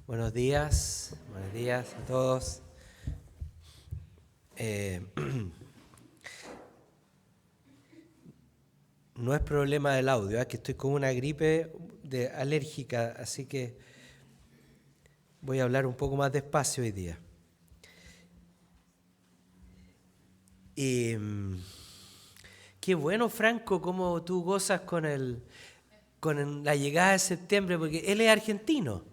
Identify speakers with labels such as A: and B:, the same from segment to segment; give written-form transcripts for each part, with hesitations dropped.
A: Buenos días a todos. No es problema del audio, es que estoy con una gripe alérgica, así que voy a hablar un poco más despacio hoy día. Qué bueno, Franco, cómo tú gozas con la llegada de septiembre, porque él es argentino.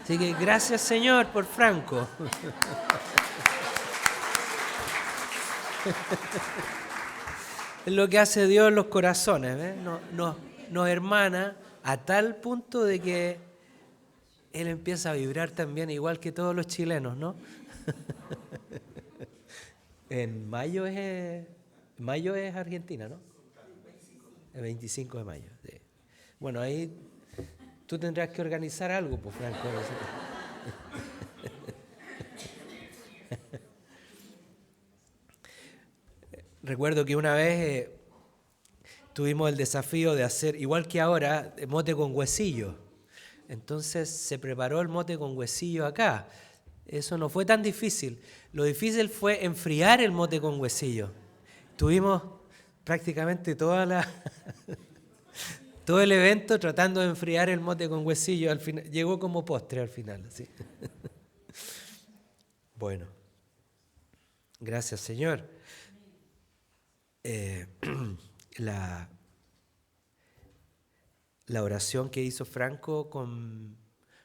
A: Así que gracias, Señor, por Franco. Es lo que hace Dios en los corazones, ¿ves? Nos hermana a tal punto de que Él empieza a vibrar también igual que todos los chilenos, ¿no? En mayo es Argentina, ¿no? El 25 de mayo, sí. Bueno, ahí tú tendrás que organizar algo, pues, Franco. Recuerdo que una vez tuvimos el desafío de hacer, igual que ahora, mote con huesillo. Entonces se preparó el mote con huesillo acá. Eso no fue tan difícil. Lo difícil fue enfriar el mote con huesillo. Tuvimos prácticamente todo el evento tratando de enfriar el mote con huesillo. Al final, llegó como postre al final. ¿Sí? Bueno, gracias, Señor. La oración que hizo Franco con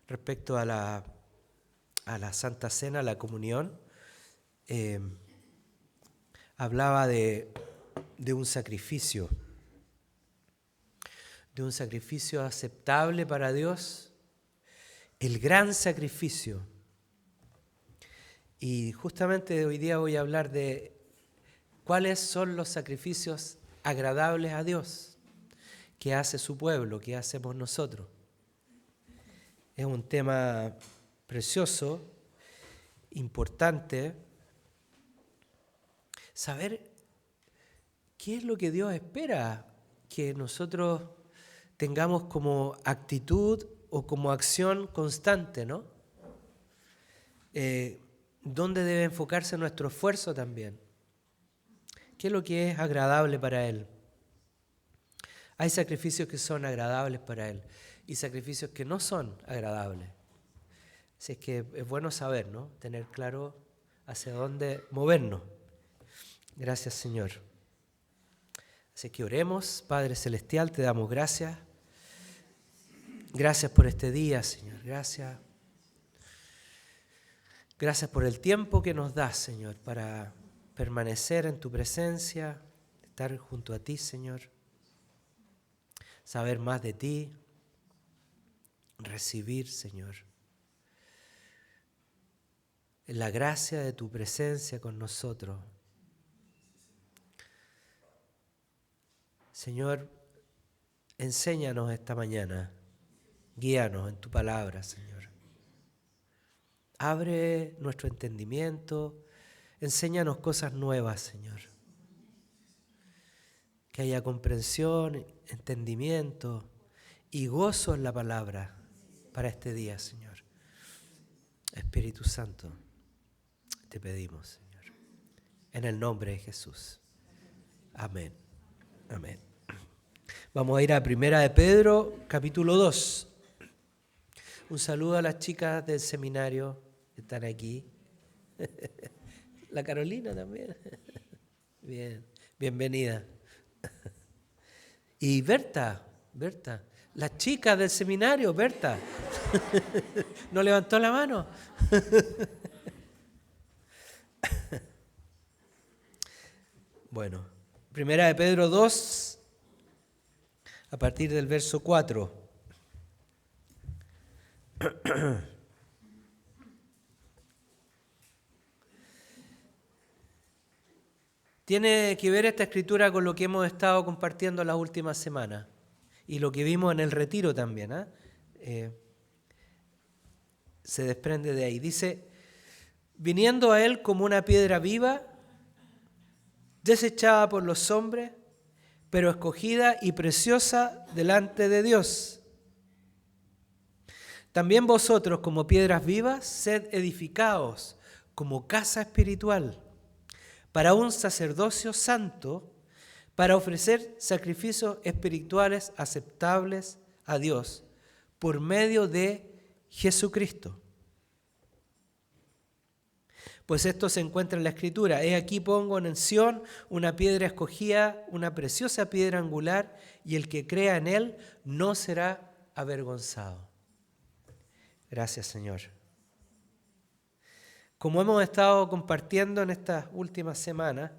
A: respecto a la Santa Cena, a la comunión, hablaba de un sacrificio aceptable para Dios, el gran sacrificio. Y justamente hoy día voy a hablar de cuáles son los sacrificios agradables a Dios, que hace su pueblo, que hacemos nosotros. Es un tema precioso, importante, saber qué es lo que Dios espera que nosotros tengamos como actitud o como acción constante, ¿no? ¿Dónde debe enfocarse nuestro esfuerzo también? ¿Qué es lo que es agradable para Él? Hay sacrificios que son agradables para Él y sacrificios que no son agradables. Así es que es bueno saber, ¿no? Tener claro hacia dónde movernos. Gracias, Señor. Así que oremos. Padre Celestial, te damos gracias. Gracias por este día, Señor. Gracias. Gracias por el tiempo que nos das, Señor, para permanecer en tu presencia, estar junto a ti, Señor. Saber más de ti. Recibir, Señor, la gracia de tu presencia con nosotros. Señor, enséñanos esta mañana, guíanos en tu palabra, Señor. Abre nuestro entendimiento, enséñanos cosas nuevas, Señor. Que haya comprensión, entendimiento y gozo en la palabra para este día, Señor. Espíritu Santo, te pedimos, Señor, en el nombre de Jesús. Amén. Amén. Vamos a ir a Primera de Pedro, capítulo 2. Un saludo a las chicas del seminario que están aquí. La Carolina también. Bien, bienvenida. Y Berta, las chicas del seminario, Berta. ¿No levantó la mano? Bueno, Primera de Pedro 2, a partir del verso 4. Tiene que ver esta escritura con lo que hemos estado compartiendo las últimas semanas y lo que vimos en el retiro también. Se desprende de ahí. Dice, viniendo a él como una piedra viva, desechada por los hombres, pero escogida y preciosa delante de Dios. También vosotros, como piedras vivas, sed edificados como casa espiritual, para un sacerdocio santo, para ofrecer sacrificios espirituales aceptables a Dios, por medio de Jesucristo. Pues esto se encuentra en la Escritura. He aquí pongo en Sión una piedra escogida, una preciosa piedra angular, y el que crea en él no será avergonzado. Gracias, Señor. Como hemos estado compartiendo en estas últimas semanas,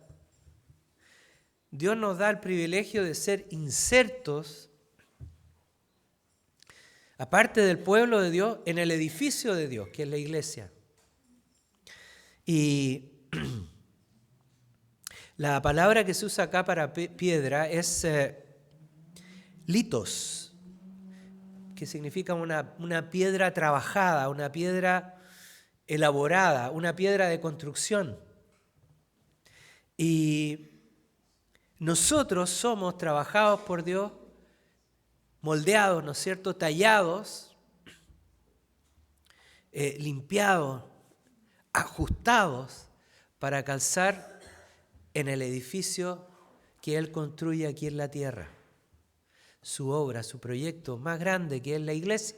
A: Dios nos da el privilegio de ser insertos, aparte del pueblo de Dios, en el edificio de Dios, que es la iglesia. Y la palabra que se usa acá para piedra es litos, que significa una piedra trabajada, una piedra elaborada, una piedra de construcción. Y nosotros somos trabajados por Dios, moldeados, ¿no es cierto?, tallados, limpiados, ajustados para calzar en el edificio que Él construye aquí en la tierra. Su obra, su proyecto más grande, que es la iglesia.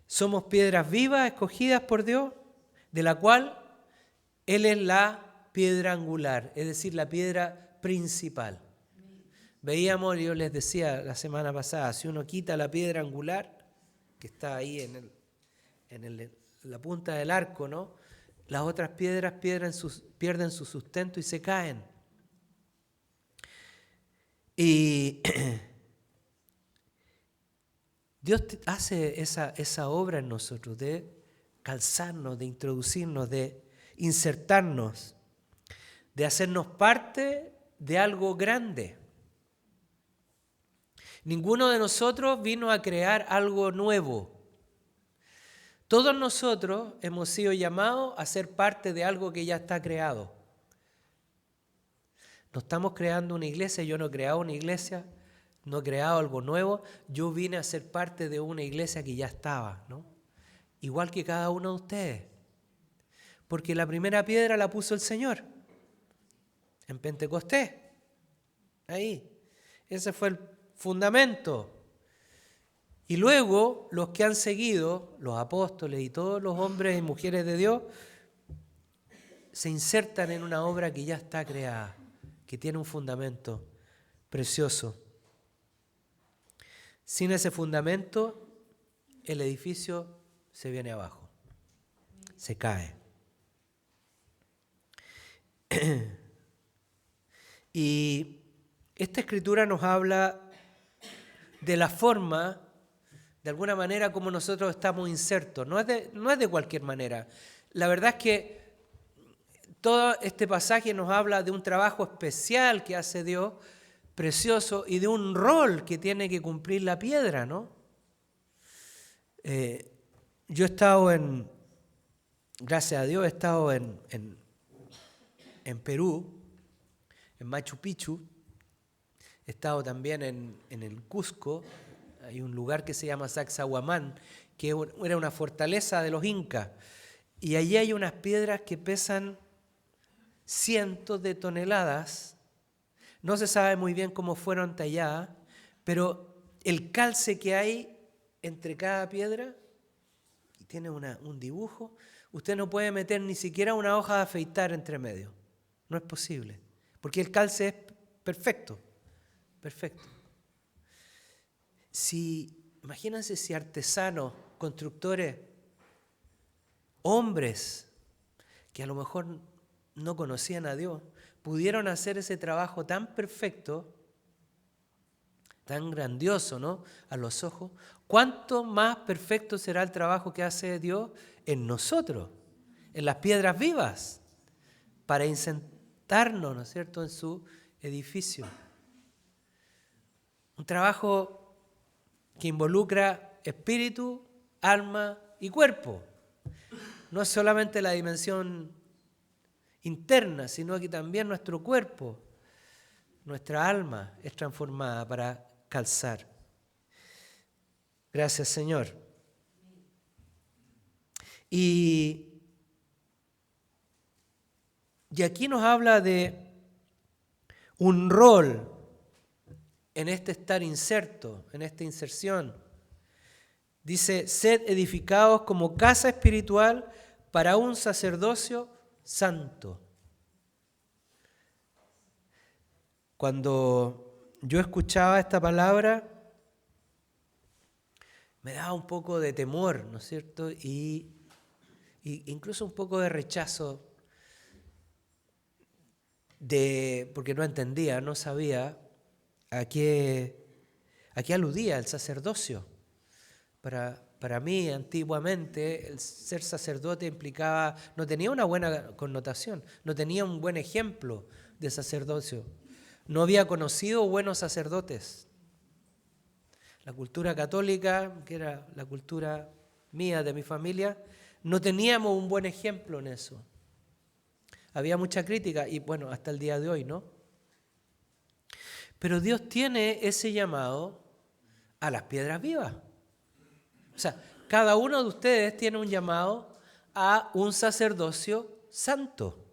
A: Somos piedras vivas escogidas por Dios, de la cual Él es la piedra angular, es decir, la piedra principal. Veíamos, yo les decía la semana pasada, si uno quita la piedra angular, que está ahí en la punta del arco, ¿no?, las otras piedras pierden su sustento y se caen. Y Dios hace esa obra en nosotros de calzarnos, de introducirnos, de insertarnos, de hacernos parte de algo grande. Ninguno de nosotros vino a crear algo nuevo. Todos nosotros hemos sido llamados a ser parte de algo que ya está creado. No estamos creando una iglesia, yo no he creado una iglesia, no he creado algo nuevo, yo vine a ser parte de una iglesia que ya estaba, ¿no? Igual que cada uno de ustedes. Porque la primera piedra la puso el Señor en Pentecostés. Ahí. Ese fue el fundamento. Y luego los que han seguido, los apóstoles y todos los hombres y mujeres de Dios, se insertan en una obra que ya está creada, que tiene un fundamento precioso. Sin ese fundamento, el edificio se viene abajo, se cae. Y esta escritura nos habla de la forma, de alguna manera, como nosotros estamos insertos. No es de cualquier manera. La verdad es que todo este pasaje nos habla de un trabajo especial que hace Dios, precioso, y de un rol que tiene que cumplir la piedra, ¿no? Yo he estado gracias a Dios, he estado en Perú, en Machu Picchu, he estado también en el Cusco, hay un lugar que se llama Sacsayhuamán, que era una fortaleza de los incas, y allí hay unas piedras que pesan cientos de toneladas. No se sabe muy bien cómo fueron talladas, pero el calce que hay entre cada piedra, y tiene un dibujo, usted no puede meter ni siquiera una hoja de afeitar entre medio. No es posible, porque el calce es perfecto, perfecto. Imagínense si artesanos, constructores, hombres que a lo mejor no conocían a Dios, pudieron hacer ese trabajo tan perfecto, tan grandioso, ¿no?, a los ojos. ¿Cuánto más perfecto será el trabajo que hace Dios en nosotros, en las piedras vivas, para insertarnos, ¿no es cierto?, en su edificio? Un trabajo que involucra espíritu, alma y cuerpo. No es solamente la dimensión interna, sino que también nuestro cuerpo, nuestra alma es transformada para calzar. Gracias, Señor. Y aquí nos habla de un rol en este estar inserto, en esta inserción. Dice, sed edificados como casa espiritual para un sacerdocio santo. Cuando yo escuchaba esta palabra, me daba un poco de temor, ¿no es cierto? Y incluso un poco de rechazo, porque no entendía, no sabía a qué aludía el sacerdocio. Para mí, antiguamente, el ser sacerdote implicaba, no tenía una buena connotación, no tenía un buen ejemplo de sacerdocio. No había conocido buenos sacerdotes. La cultura católica, que era la cultura mía, de mi familia, no teníamos un buen ejemplo en eso. Había mucha crítica y bueno, hasta el día de hoy, ¿no? Pero Dios tiene ese llamado a las piedras vivas. O sea, cada uno de ustedes tiene un llamado a un sacerdocio santo.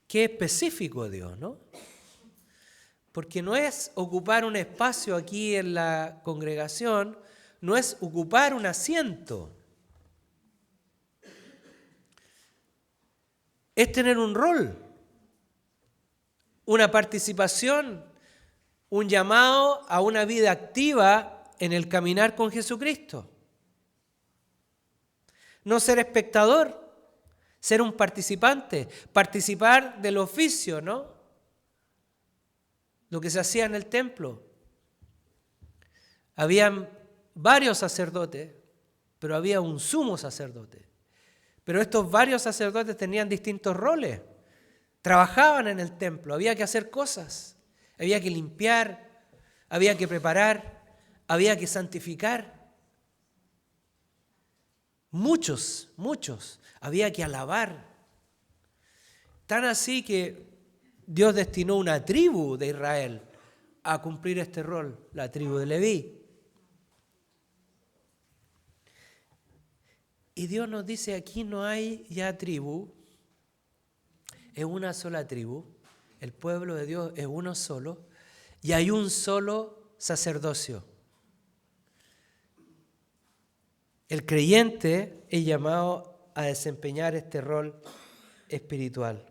A: Qué específico Dios, ¿no? Porque no es ocupar un espacio aquí en la congregación, no es ocupar un asiento. Es tener un rol, una participación, un llamado a una vida activa en el caminar con Jesucristo. No ser espectador, ser un participante, participar del oficio, ¿no? Lo que se hacía en el templo. Habían varios sacerdotes, pero había un sumo sacerdote. Pero estos varios sacerdotes tenían distintos roles. Trabajaban en el templo, había que hacer cosas. Había que limpiar, había que preparar, había que santificar. Muchos, había que alabar. Tan así que Dios destinó una tribu de Israel a cumplir este rol, la tribu de Leví. Y Dios nos dice, aquí no hay ya tribu, es una sola tribu, el pueblo de Dios es uno solo, y hay un solo sacerdocio. El creyente es llamado a desempeñar este rol espiritual.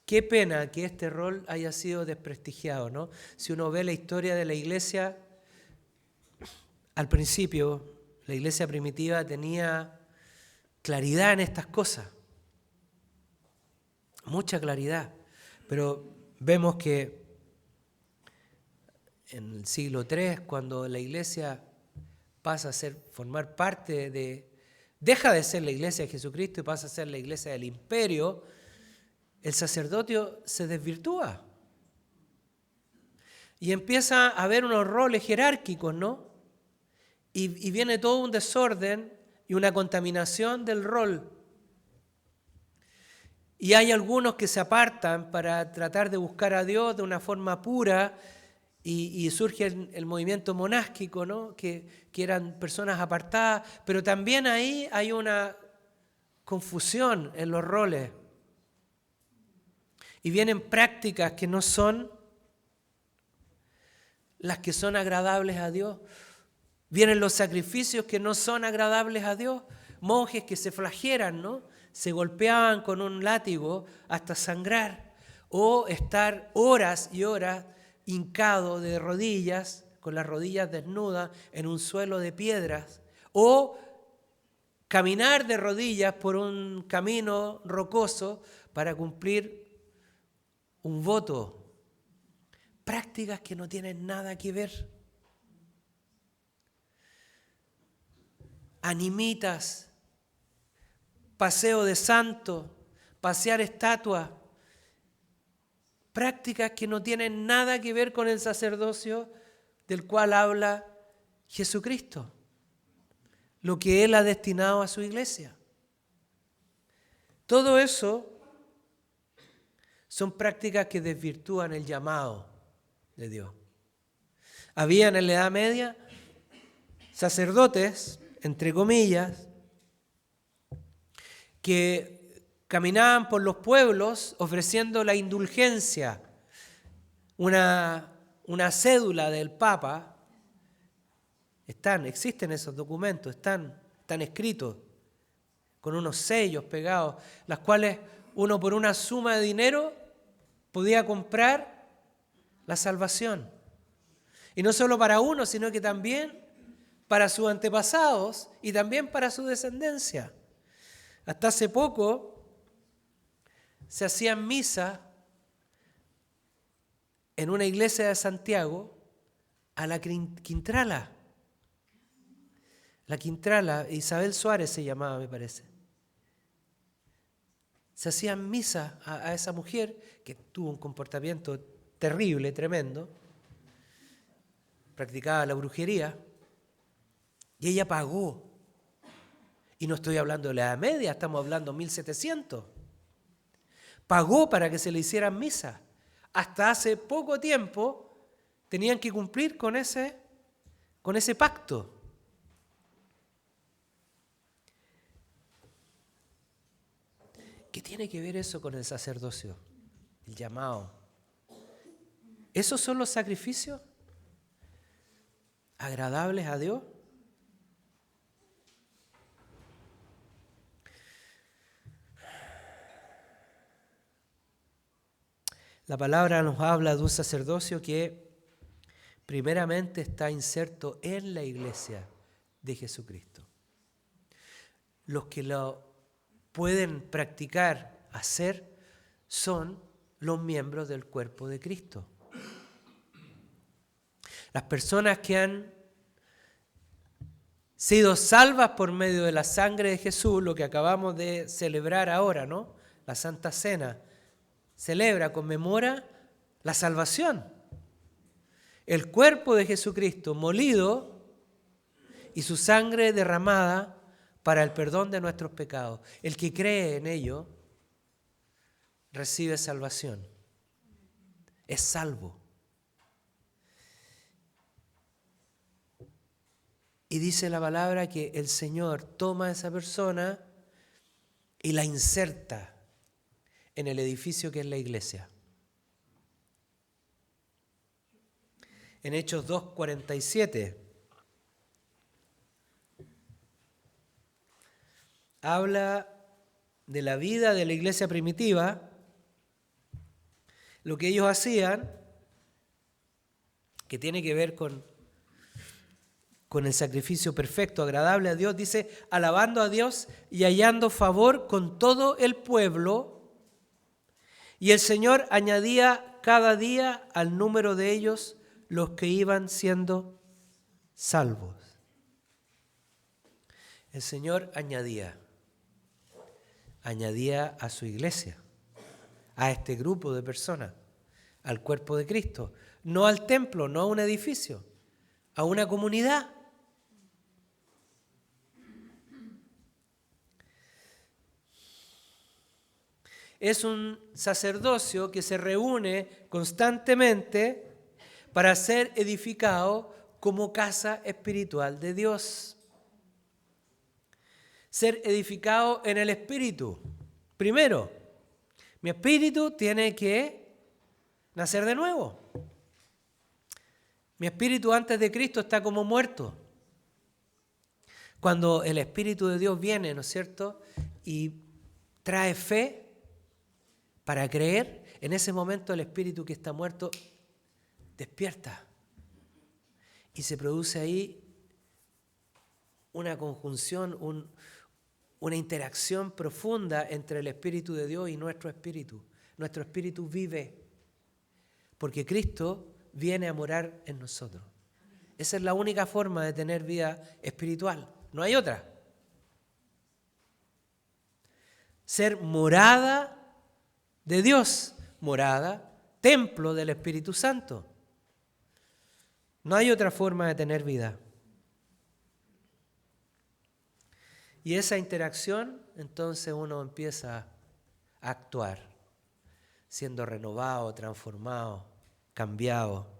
A: Qué pena que este rol haya sido desprestigiado, ¿no? Si uno ve la historia de la iglesia, al principio, la iglesia primitiva tenía claridad en estas cosas, mucha claridad, pero vemos que en el siglo III, cuando la iglesia pasa a formar parte deja de ser la iglesia de Jesucristo y pasa a ser la iglesia del imperio, el sacerdocio se desvirtúa y empieza a haber unos roles jerárquicos, ¿no? Y viene todo un desorden y una contaminación del rol. Y hay algunos que se apartan para tratar de buscar a Dios de una forma pura y surge el movimiento monástico, ¿no? Que eran personas apartadas, pero también ahí hay una confusión en los roles. Y vienen prácticas que no son las que son agradables a Dios. Vienen los sacrificios que no son agradables a Dios. Monjes que se flagelan, ¿no? Se golpeaban con un látigo hasta sangrar. O estar horas y horas hincado de rodillas, con las rodillas desnudas en un suelo de piedras. O caminar de rodillas por un camino rocoso para cumplir un voto. Prácticas que no tienen nada que ver. Animitas, paseo de santo, pasear estatuas, prácticas que no tienen nada que ver con el sacerdocio del cual habla Jesucristo, lo que Él ha destinado a su iglesia. Todo eso son prácticas que desvirtúan el llamado de Dios. Habían en la Edad Media sacerdotes, entre comillas, que caminaban por los pueblos ofreciendo la indulgencia, una cédula del Papa. Existen esos documentos, están escritos con unos sellos pegados, las cuales uno por una suma de dinero podía comprar la salvación. Y no solo para uno, sino que también para sus antepasados y también para su descendencia. Hasta hace poco se hacían misas en una iglesia de Santiago a la Quintrala. La Quintrala, Isabel Suárez se llamaba, me parece. Se hacían misas a esa mujer que tuvo un comportamiento terrible, tremendo. Practicaba la brujería. Y ella pagó. Y no estoy hablando de la Edad Media, estamos hablando de 1700. Pagó para que se le hicieran misas. Hasta hace poco tiempo tenían que cumplir con ese pacto. ¿Qué tiene que ver eso con el sacerdocio? El llamado. ¿Esos son los sacrificios agradables a Dios? La palabra nos habla de un sacerdocio que primeramente está inserto en la iglesia de Jesucristo. Los que lo pueden practicar, hacer, son los miembros del cuerpo de Cristo. Las personas que han sido salvas por medio de la sangre de Jesús, lo que acabamos de celebrar ahora, ¿no? La Santa Cena celebra, conmemora la salvación. El cuerpo de Jesucristo molido y su sangre derramada para el perdón de nuestros pecados. El que cree en ello recibe salvación. Es salvo. Y dice la palabra que el Señor toma a esa persona y la inserta en el edificio que es la iglesia. En Hechos 2:47 habla de la vida de la iglesia primitiva, lo que ellos hacían, que tiene que ver con el sacrificio perfecto, agradable a Dios, dice, alabando a Dios y hallando favor con todo el pueblo, y el Señor añadía cada día al número de ellos los que iban siendo salvos. El Señor añadía a su iglesia, a este grupo de personas, al cuerpo de Cristo, no al templo, no a un edificio, a una comunidad. Es un sacerdocio que se reúne constantemente para ser edificado como casa espiritual de Dios. Ser edificado en el espíritu. Primero, mi espíritu tiene que nacer de nuevo. Mi espíritu antes de Cristo está como muerto. Cuando el Espíritu de Dios viene, ¿no es cierto?, y trae fe para creer, en ese momento el espíritu que está muerto despierta. Y se produce ahí una conjunción, una interacción profunda entre el Espíritu de Dios y nuestro espíritu. Nuestro espíritu vive, porque Cristo viene a morar en nosotros. Esa es la única forma de tener vida espiritual. No hay otra. Ser morada de Dios, morada, templo del Espíritu Santo. No hay otra forma de tener vida. Y esa interacción, entonces uno empieza a actuar, siendo renovado, transformado, cambiado.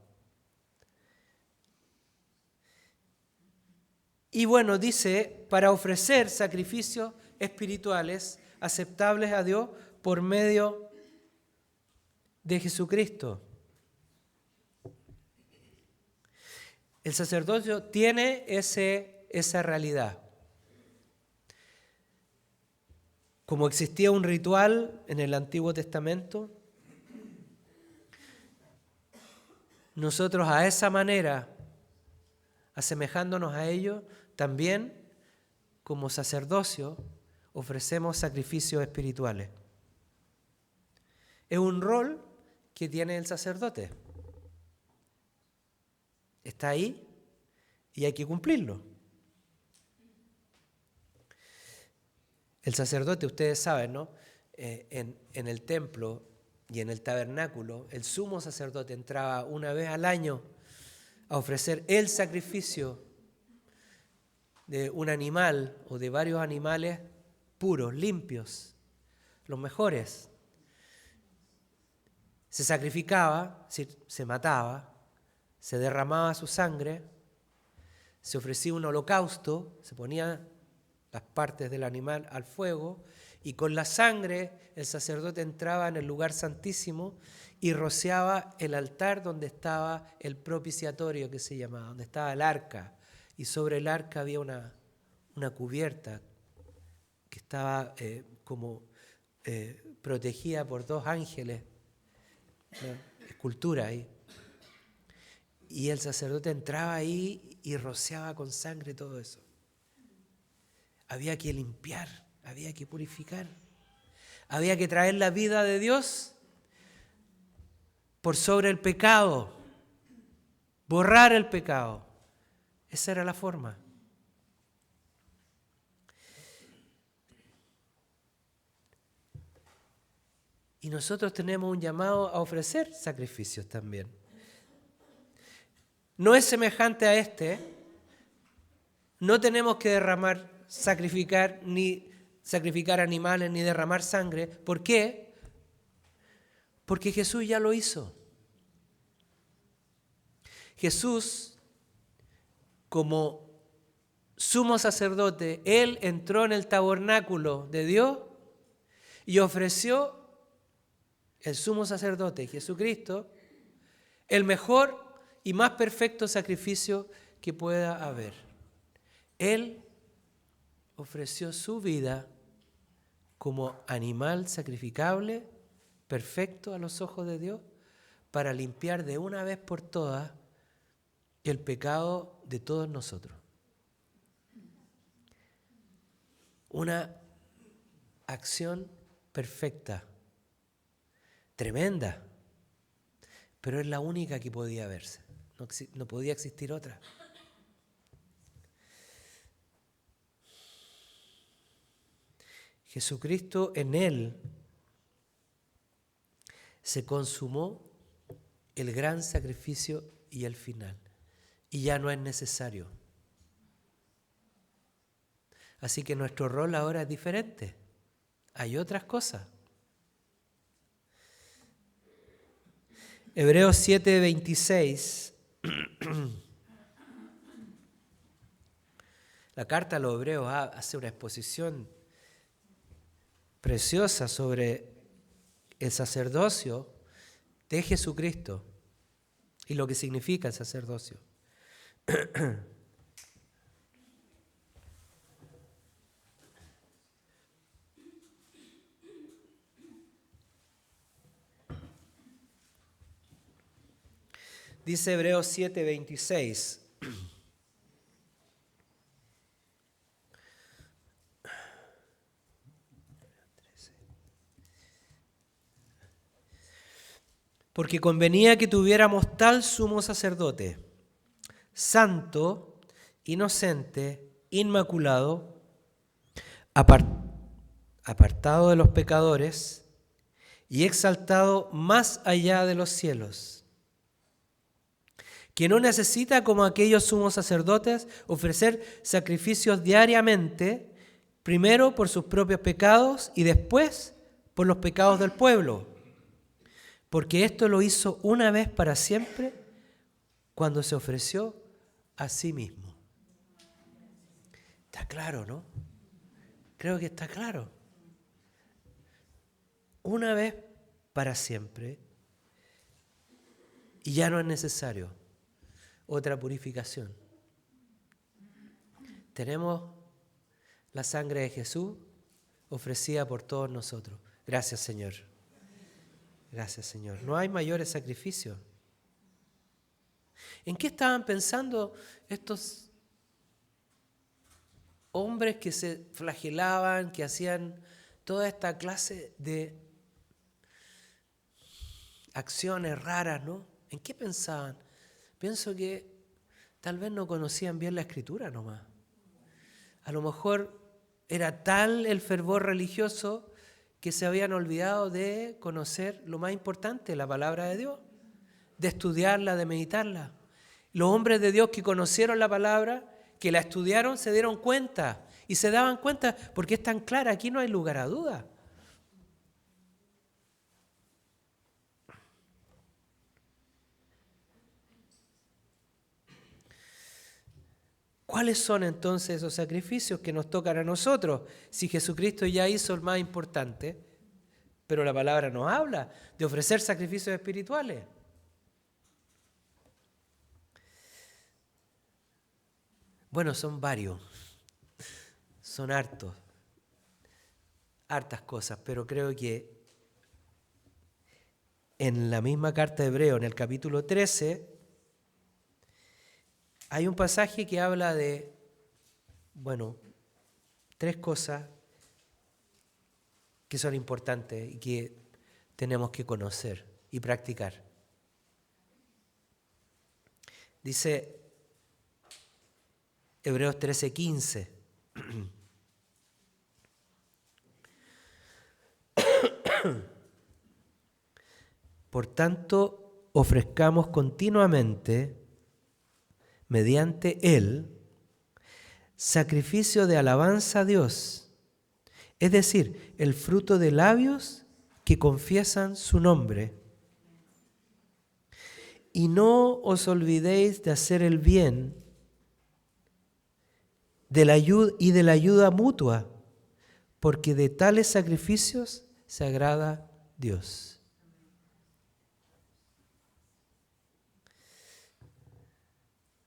A: Y bueno, dice, para ofrecer sacrificios espirituales aceptables a Dios por medio de Jesucristo. El sacerdocio tiene esa realidad. Como existía un ritual en el Antiguo Testamento, nosotros a esa manera, asemejándonos a ellos, también como sacerdocio ofrecemos sacrificios espirituales. Es un rol que tiene el sacerdote. Está ahí y hay que cumplirlo. El sacerdote, ustedes saben, ¿no? En el templo y en el tabernáculo, el sumo sacerdote entraba una vez al año a ofrecer el sacrificio de un animal o de varios animales puros, limpios, los mejores. Se sacrificaba, se mataba, se derramaba su sangre, se ofrecía un holocausto, se ponía las partes del animal al fuego y con la sangre el sacerdote entraba en el lugar santísimo y rociaba el altar donde estaba el propiciatorio, que se llamaba, donde estaba el arca, y sobre el arca había una cubierta que estaba protegida por dos ángeles, una escultura ahí. Y el sacerdote entraba ahí y rociaba con sangre todo eso. Había que limpiar, había que purificar, había que traer la vida de Dios por sobre el pecado, borrar el pecado. Esa era la forma. Y nosotros tenemos un llamado a ofrecer sacrificios también. No es semejante a este, no tenemos que sacrificar animales ni derramar sangre. ¿Por qué? Porque Jesús ya lo hizo. Jesús, como sumo sacerdote, Él entró en el tabernáculo de Dios y ofreció, el sumo sacerdote Jesucristo, el mejor y más perfecto sacrificio que pueda haber. Él ofreció su vida como animal sacrificable, perfecto a los ojos de Dios, para limpiar de una vez por todas el pecado de todos nosotros. Una acción perfecta, tremenda, pero es la única que podía verse. No podía existir otra. Jesucristo, en Él se consumó el gran sacrificio y el final. Y ya no es necesario. Así que nuestro rol ahora es diferente. Hay otras cosas. Hebreos 7:26. La carta a los Hebreos hace una exposición preciosa sobre el sacerdocio de Jesucristo y lo que significa el sacerdocio. Dice Hebreos 7:26. Porque convenía que tuviéramos tal sumo sacerdote, santo, inocente, inmaculado, apartado de los pecadores y exaltado más allá de los cielos, que no necesita, como aquellos sumos sacerdotes, ofrecer sacrificios diariamente, primero por sus propios pecados y después por los pecados del pueblo, porque esto lo hizo una vez para siempre cuando se ofreció a sí mismo. Está claro, ¿no? Creo que está claro. Una vez para siempre, y ya no es necesario otra purificación. Tenemos la sangre de Jesús ofrecida por todos nosotros. Gracias, Señor. Gracias, Señor. No hay mayores sacrificios. ¿En qué estaban pensando estos hombres que se flagelaban, que hacían toda esta clase de acciones raras, ¿no? ¿En qué pensaban? Pienso que tal vez no conocían bien la Escritura nomás. A lo mejor era tal el fervor religioso que se habían olvidado de conocer lo más importante, la palabra de Dios, de estudiarla, de meditarla. Los hombres de Dios que conocieron la palabra, que la estudiaron, se dieron cuenta y se daban cuenta porque es tan clara, aquí no hay lugar a duda. ¿Cuáles son entonces esos sacrificios que nos tocan a nosotros? Si Jesucristo ya hizo el más importante, pero la palabra nos habla de ofrecer sacrificios espirituales. Bueno, son varios, son hartas cosas, pero creo que en la misma carta de Hebreo, en el capítulo 13, hay un pasaje que habla de, tres cosas que son importantes y que tenemos que conocer y practicar. Dice Hebreos 13:15. Por tanto, ofrezcamos continuamente, mediante Él, sacrificio de alabanza a Dios, es decir, el fruto de labios que confiesan su nombre. Y no os olvidéis de hacer el bien de la ayuda mutua, porque de tales sacrificios se agrada Dios.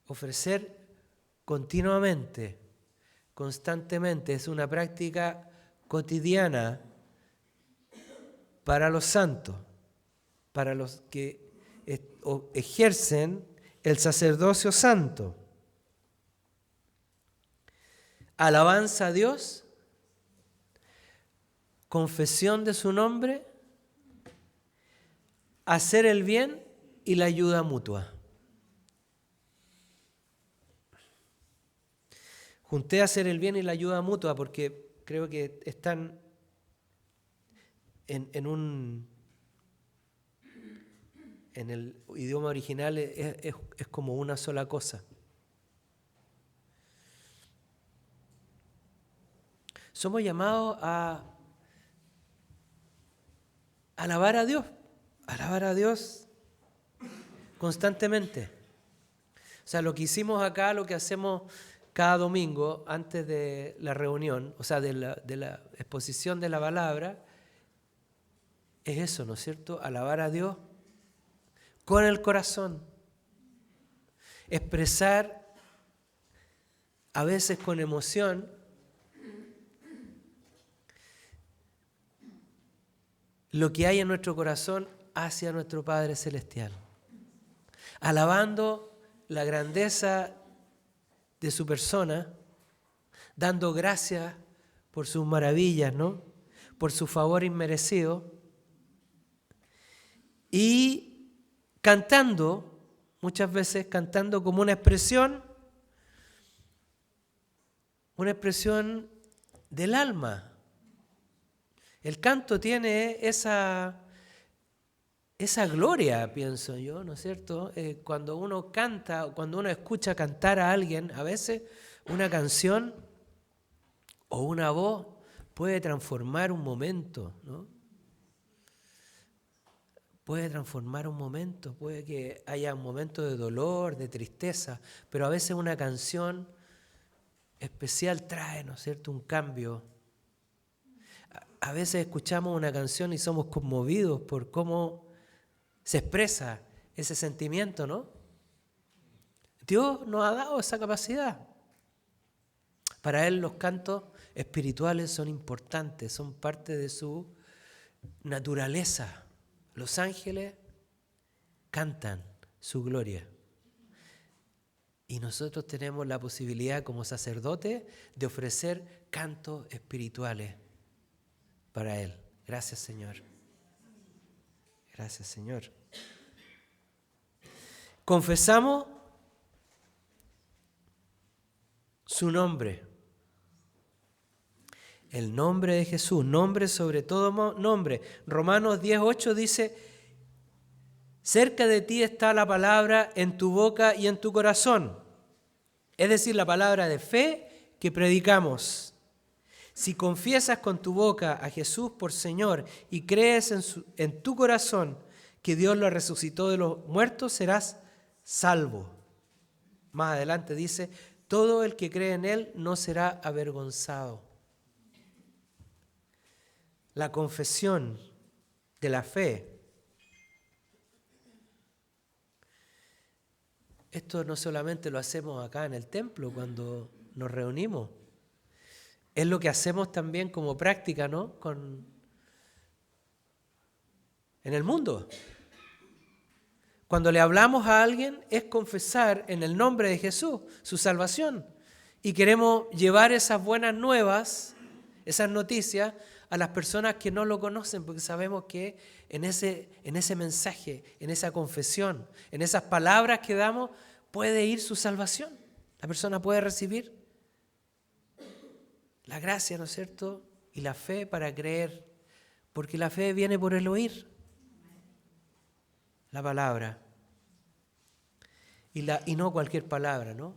A: Ofrecer continuamente, constantemente, es una práctica cotidiana para los santos, para los que ejercen el sacerdocio santo. Alabanza a Dios, confesión de su nombre, hacer el bien y la ayuda mutua. Junté hacer el bien y la ayuda mutua porque creo que están en el idioma original es como una sola cosa. Somos llamados a alabar a Dios constantemente. O sea, lo que hicimos acá, lo que hacemos cada domingo antes de la reunión, o sea, de la exposición de la palabra, es eso, ¿no es cierto? Alabar a Dios con el corazón, expresar a veces con emoción lo que hay en nuestro corazón hacia nuestro Padre Celestial, alabando la grandeza de su persona, dando gracias por sus maravillas, ¿no? Por su favor inmerecido, y cantando, muchas veces cantando como una expresión del alma. El canto tiene esa gloria, pienso yo, ¿no es cierto? Cuando uno canta, cuando uno escucha cantar a alguien, a veces una canción o una voz puede transformar un momento, ¿no? Puede transformar un momento, puede que haya un momento de dolor, de tristeza, pero a veces una canción especial trae, ¿no es cierto?, un cambio. A veces escuchamos una canción y somos conmovidos por cómo se expresa ese sentimiento, ¿no? Dios nos ha dado esa capacidad. Para Él los cantos espirituales son importantes, son parte de su naturaleza. Los ángeles cantan su gloria. Y nosotros tenemos la posibilidad como sacerdotes de ofrecer cantos espirituales para Él. Gracias, Señor. Gracias, Señor. Confesamos su nombre. El nombre de Jesús, nombre sobre todo nombre. Romanos 10:8 dice: cerca de ti está la palabra en tu boca y en tu corazón. Es decir, la palabra de fe que predicamos. Si confiesas con tu boca a Jesús por Señor y crees en tu corazón que Dios lo resucitó de los muertos, serás salvo. Más adelante dice: todo el que cree en Él no será avergonzado. La confesión de la fe. Esto no solamente lo hacemos acá en el templo cuando nos reunimos, es lo que hacemos también como práctica, ¿no?, en el mundo. Cuando le hablamos a alguien es confesar en el nombre de Jesús su salvación. Y queremos llevar esas buenas nuevas, esas noticias, a las personas que no lo conocen, porque sabemos que en ese mensaje, en esa confesión, en esas palabras que damos, puede ir su salvación. La persona puede recibir la gracia, ¿no es cierto?, y la fe para creer, porque la fe viene por el oír la palabra. Y no cualquier palabra, ¿no?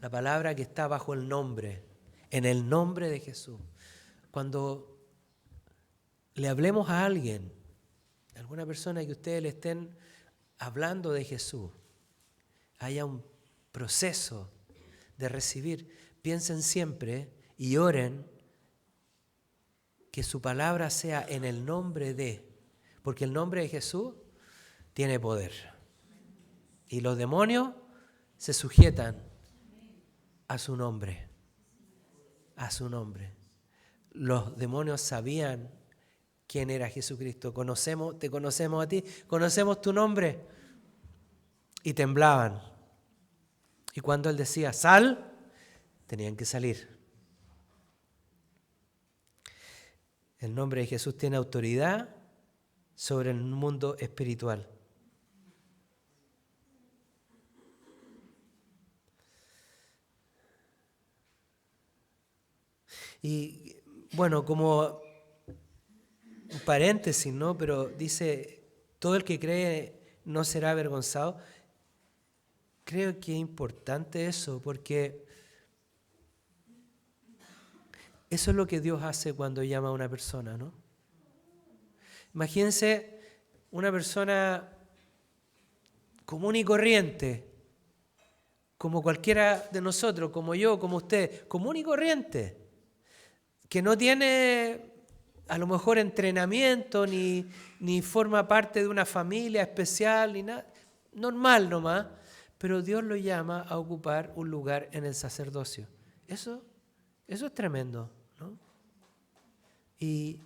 A: La palabra que está bajo el nombre, en el nombre de Jesús. Cuando le hablemos a alguien, a alguna persona que ustedes le estén hablando de Jesús, haya un proceso de recibir, piensen siempre y oren que su palabra sea en el nombre de, porque el nombre de Jesús tiene poder. Y los demonios se sujetan a su nombre, a su nombre. Los demonios sabían quién era Jesucristo. Te conocemos a ti, conocemos tu nombre. Y temblaban. Y cuando Él decía, sal, tenían que salir. El nombre de Jesús tiene autoridad sobre el mundo espiritual. Y bueno, como un paréntesis, ¿no? Pero dice, todo el que cree no será avergonzado. Creo que es importante eso, porque eso es lo que Dios hace cuando llama a una persona, ¿no? Imagínense una persona común y corriente, como cualquiera de nosotros, como yo, como usted, común y corriente, que no tiene a lo mejor entrenamiento, ni forma parte de una familia especial, ni nada, normal nomás, pero Dios lo llama a ocupar un lugar en el sacerdocio. Eso es tremendo, ¿no? Y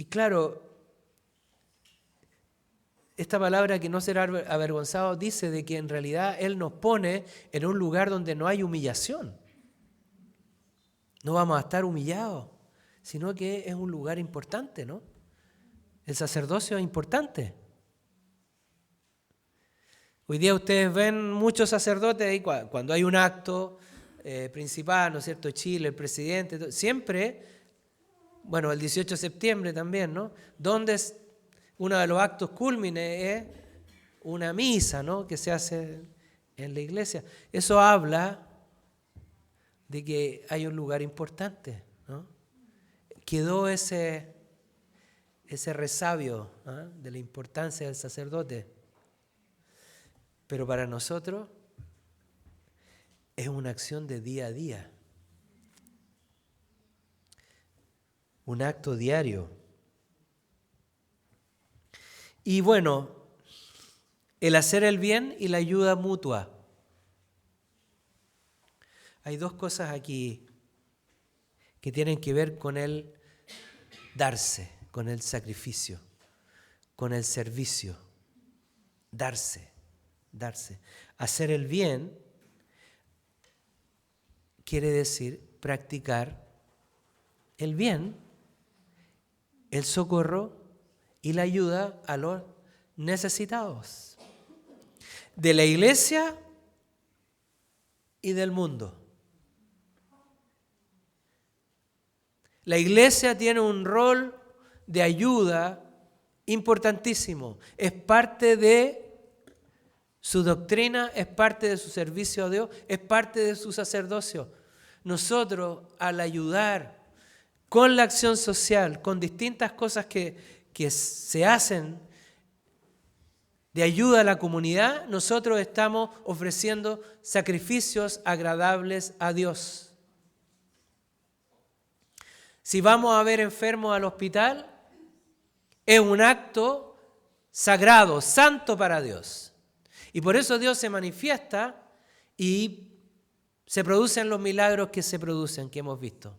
A: claro, esta palabra que no será avergonzado dice de que en realidad Él nos pone en un lugar donde no hay humillación. No vamos a estar humillados, sino que es un lugar importante, ¿no? El sacerdocio es importante. Hoy día ustedes ven muchos sacerdotes ahí cuando hay un acto principal, ¿no es cierto? Chile, el presidente, siempre, bueno, el 18 de septiembre también, ¿no? Donde es uno de los actos cúlmines es una misa, ¿no?, que se hace en la iglesia. Eso habla de que hay un lugar importante, ¿no? Quedó ese resabio, ¿eh?, de la importancia del sacerdote. Pero para nosotros es una acción de día a día, un acto diario. Y bueno, el hacer el bien y la ayuda mutua. Hay dos cosas aquí que tienen que ver con el darse, con el sacrificio, con el servicio. Darse. Hacer el bien quiere decir practicar el bien, el socorro y la ayuda a los necesitados de la iglesia y del mundo. La iglesia tiene un rol de ayuda importantísimo. Es parte de su doctrina, es parte de su servicio a Dios, es parte de su sacerdocio. Nosotros, al ayudar con la acción social, con distintas cosas que se hacen de ayuda a la comunidad, nosotros estamos ofreciendo sacrificios agradables a Dios. Si vamos a ver enfermos al hospital, es un acto sagrado, santo para Dios. Y por eso Dios se manifiesta y se producen los milagros que se producen, que hemos visto.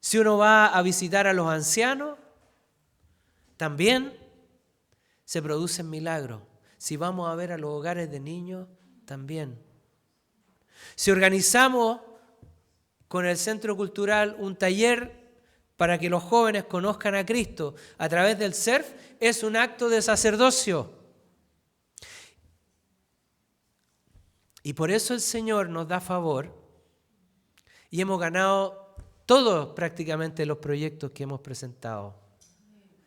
A: Si uno va a visitar a los ancianos, también se producen milagros. Si vamos a ver a los hogares de niños, también. Si organizamos con el Centro Cultural un taller para que los jóvenes conozcan a Cristo a través del CERF, es un acto de sacerdocio. Y por eso el Señor nos da favor y hemos ganado todos prácticamente los proyectos que hemos presentado.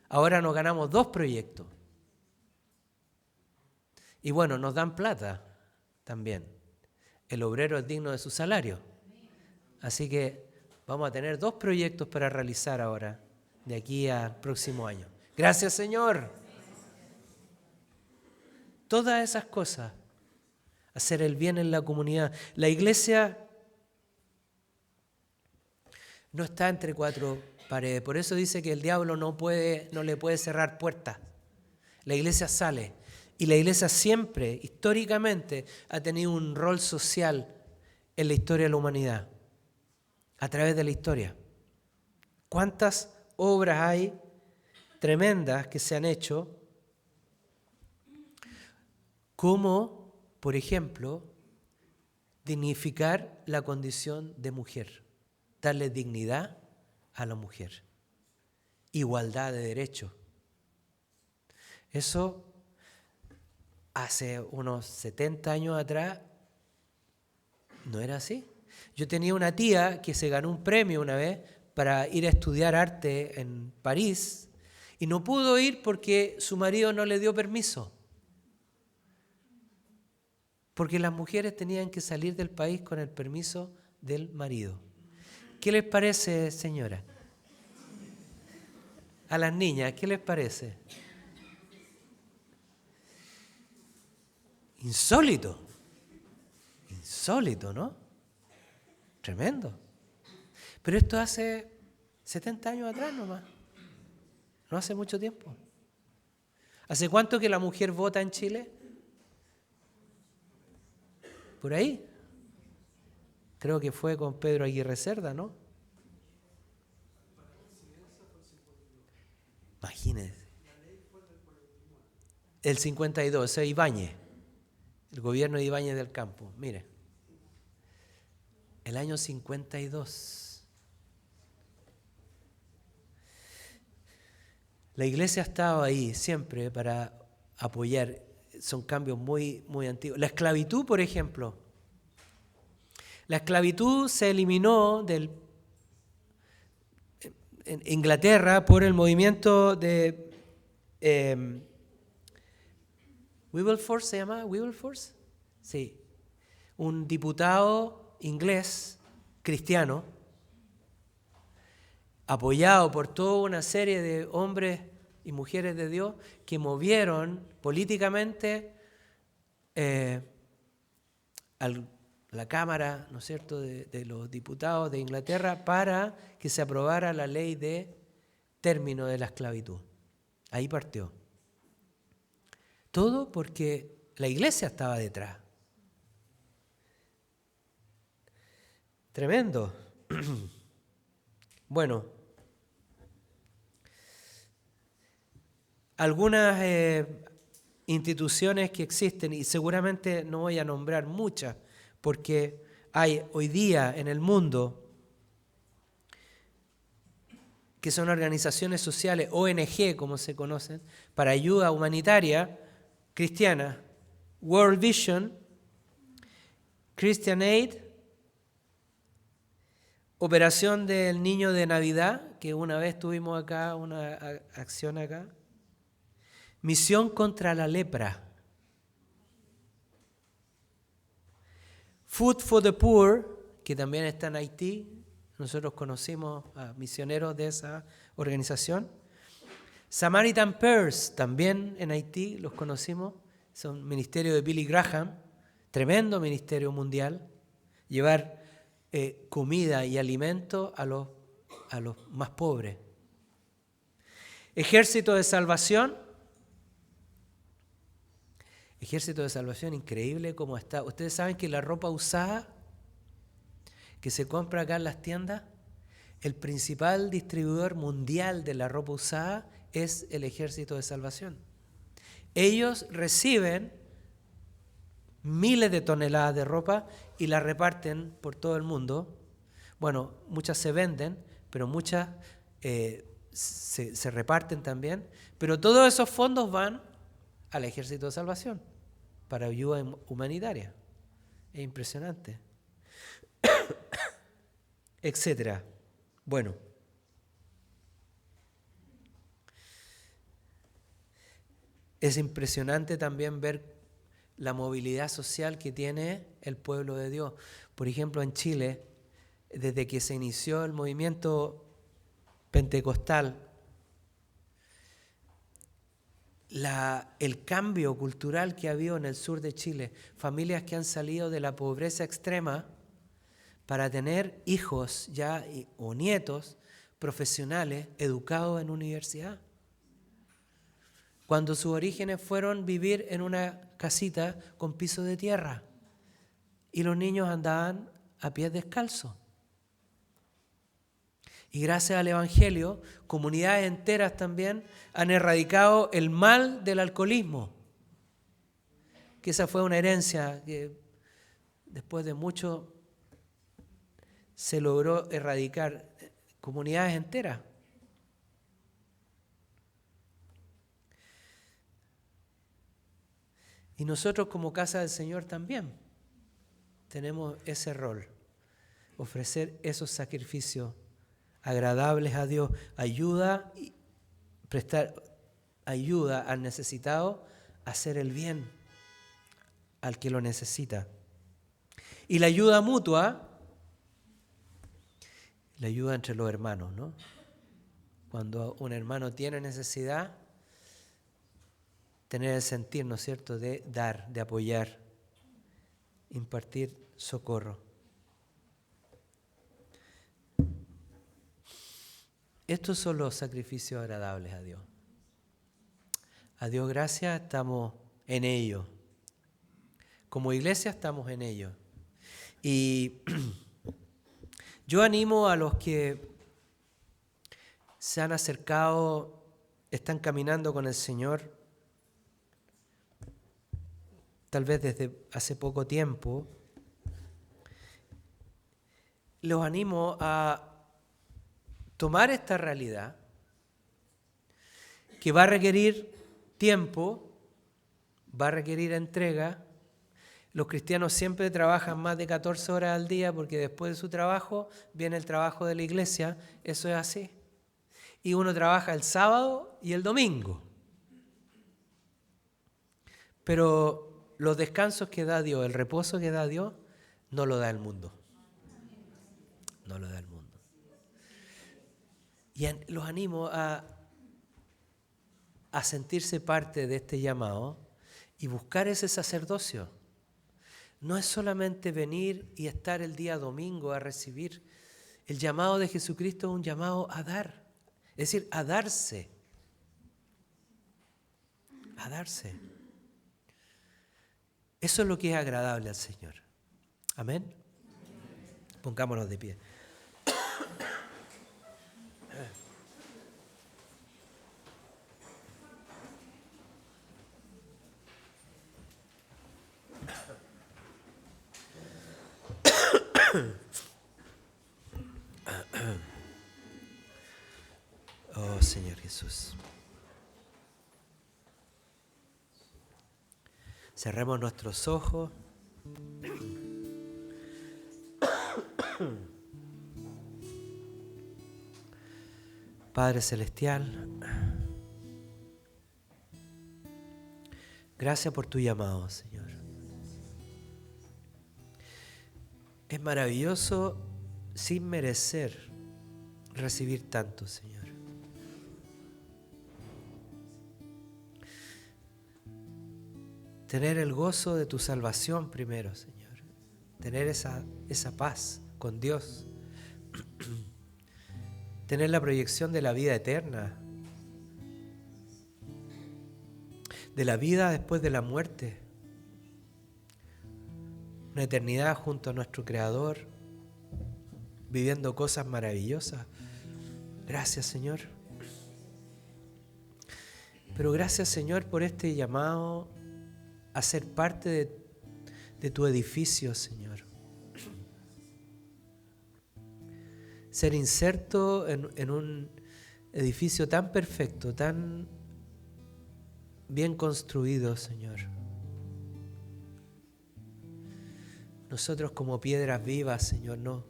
A: Ahora nos ganamos 2 proyectos. Y bueno, nos dan plata también. El obrero es digno de su salario. Así que vamos a tener 2 proyectos para realizar ahora, de aquí al próximo año. Gracias, Señor. Todas esas cosas, hacer el bien en la comunidad. La iglesia no está entre 4 paredes. Por eso dice que el diablo no le puede cerrar puertas. La iglesia sale. Y la iglesia siempre, históricamente, ha tenido un rol social en la historia de la humanidad. A través de la historia. ¿Cuántas obras hay tremendas que se han hecho? Como, por ejemplo, dignificar la condición de mujer. Darle dignidad a la mujer. Igualdad de derechos. Eso hace unos 70 años atrás no era así. Yo tenía una tía que se ganó un premio una vez para ir a estudiar arte en París y no pudo ir porque su marido no le dio permiso. Porque las mujeres tenían que salir del país con el permiso del marido. ¿Qué les parece, señora? A las niñas, ¿qué les parece? Insólito. Insólito, ¿no? Tremendo. Pero esto hace 70 años atrás nomás. No hace mucho tiempo. ¿Hace cuánto que la mujer vota en Chile? Por ahí. Creo que fue con Pedro Aguirre Cerda, ¿no? Imagínense. El 52, ese es Ibáñez. El gobierno de Ibáñez del Campo. Mire. El año 52. La iglesia ha estado ahí siempre para apoyar. Son cambios muy, muy antiguos. La esclavitud, por ejemplo. La esclavitud se eliminó en Inglaterra por el movimiento de Wilberforce, ¿se llama? ¿Wilberforce? Sí. Un diputado inglés, cristiano, apoyado por toda una serie de hombres y mujeres de Dios que movieron políticamente la Cámara, ¿no es cierto?, de los diputados de Inglaterra para que se aprobara la ley de término de la esclavitud. Ahí partió. Todo porque la iglesia estaba detrás. Tremendo. Bueno, algunas instituciones que existen, y seguramente no voy a nombrar muchas, porque hay hoy día en el mundo que son organizaciones sociales, ONG como se conocen, para ayuda humanitaria cristiana: World Vision, Christian Aid, Operación del Niño de Navidad, que una vez tuvimos acá una acción acá, Misión contra la Lepra, Food for the Poor, que también está en Haití. Nosotros conocimos a misioneros de esa organización. Samaritan Purse, también en Haití, los conocimos. Es un ministerio de Billy Graham, tremendo ministerio mundial. Llevar comida y alimento a los más pobres. Ejército de Salvación. Ejército de Salvación, increíble cómo está. Ustedes saben que la ropa usada que se compra acá en las tiendas, el principal distribuidor mundial de la ropa usada es el Ejército de Salvación. Ellos reciben miles de toneladas de ropa y la reparten por todo el mundo. Bueno, muchas se venden, pero muchas se reparten también. Pero todos esos fondos van al Ejército de Salvación para ayuda humanitaria. Es impresionante. Etcétera. Bueno. Es impresionante también ver la movilidad social que tiene el pueblo de Dios. Por ejemplo, en Chile, desde que se inició el movimiento pentecostal, el cambio cultural que ha habido en el sur de Chile, familias que han salido de la pobreza extrema para tener hijos ya o nietos profesionales educados en universidad. Cuando sus orígenes fueron vivir en una casita con piso de tierra y los niños andaban a pies descalzos. Y gracias al Evangelio, comunidades enteras también han erradicado el mal del alcoholismo, que esa fue una herencia que después de mucho se logró erradicar comunidades enteras. Y nosotros como Casa del Señor también tenemos ese rol, ofrecer esos sacrificios agradables a Dios, prestar ayuda al necesitado, hacer el bien al que lo necesita. Y la ayuda mutua, la ayuda entre los hermanos, ¿no? Cuando un hermano tiene necesidad, tener el sentir, ¿no es cierto?, de dar, de apoyar, impartir socorro. Estos son los sacrificios agradables a Dios. A Dios gracias, estamos en ello. Como iglesia estamos en ello. Y yo animo a los que se han acercado, están caminando con el Señor, tal vez desde hace poco tiempo, los animo a tomar esta realidad que va a requerir tiempo, va a requerir entrega. Los cristianos siempre trabajan más de 14 horas al día porque después de su trabajo viene el trabajo de la iglesia, eso es así. Y uno trabaja el sábado y el domingo. Pero los descansos que da Dios, el reposo que da Dios, no lo da el mundo. No lo da el mundo. Y los animo a sentirse parte de este llamado y buscar ese sacerdocio no es solamente venir y estar el día domingo a recibir. El llamado de Jesucristo es un llamado a dar, es decir, a darse. A darse. Eso es lo que es agradable al Señor. Amén. Pongámonos de pie. Oh, Señor Jesús. Cerremos nuestros ojos. Padre Celestial, gracias por tu llamado, Señor. Es maravilloso, sin merecer, recibir tanto, Señor. Tener el gozo de tu salvación primero, Señor. Tener esa paz con Dios. Tener la proyección de la vida eterna. De la vida después de la muerte. Una eternidad junto a nuestro Creador. Viviendo cosas maravillosas. Gracias, Señor. Pero gracias, Señor, por este llamado a ser parte de tu edificio, Señor. Ser inserto en un edificio tan perfecto, tan bien construido, Señor. Nosotros como piedras vivas, Señor, nos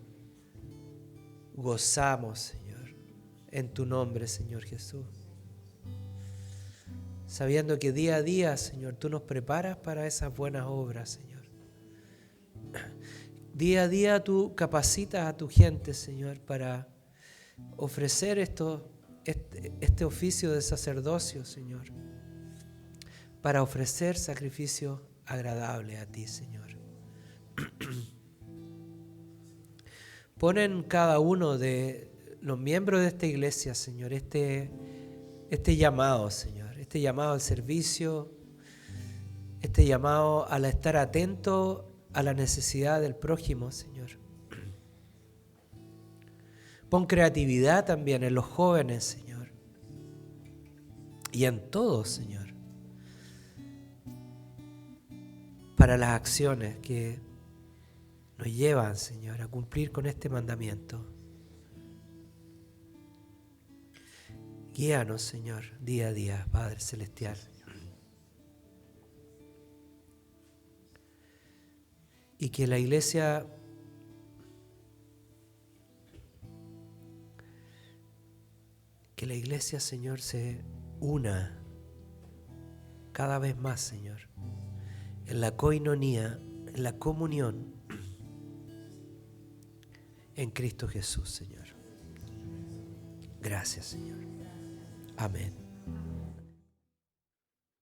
A: gozamos, Señor, en tu nombre, Señor Jesús. Sabiendo que día a día, Señor, tú nos preparas para esas buenas obras, Señor. Día a día tú capacitas a tu gente, Señor, para ofrecer este oficio de sacerdocio, Señor. Para ofrecer sacrificio agradable a ti, Señor. Pon en cada uno de los miembros de esta iglesia, Señor, este llamado, Señor. Este llamado al servicio, este llamado al estar atento a la necesidad del prójimo, Señor. Pon creatividad también en los jóvenes, Señor. Y en todos, Señor. Para las acciones que nos llevan, Señor, a cumplir con este mandamiento. Guíanos, Señor, día a día, Padre Celestial. Y que la iglesia Señor, se una cada vez más, Señor, en la coinonía, en la comunión en Cristo Jesús, Señor. Gracias, Señor. Amén.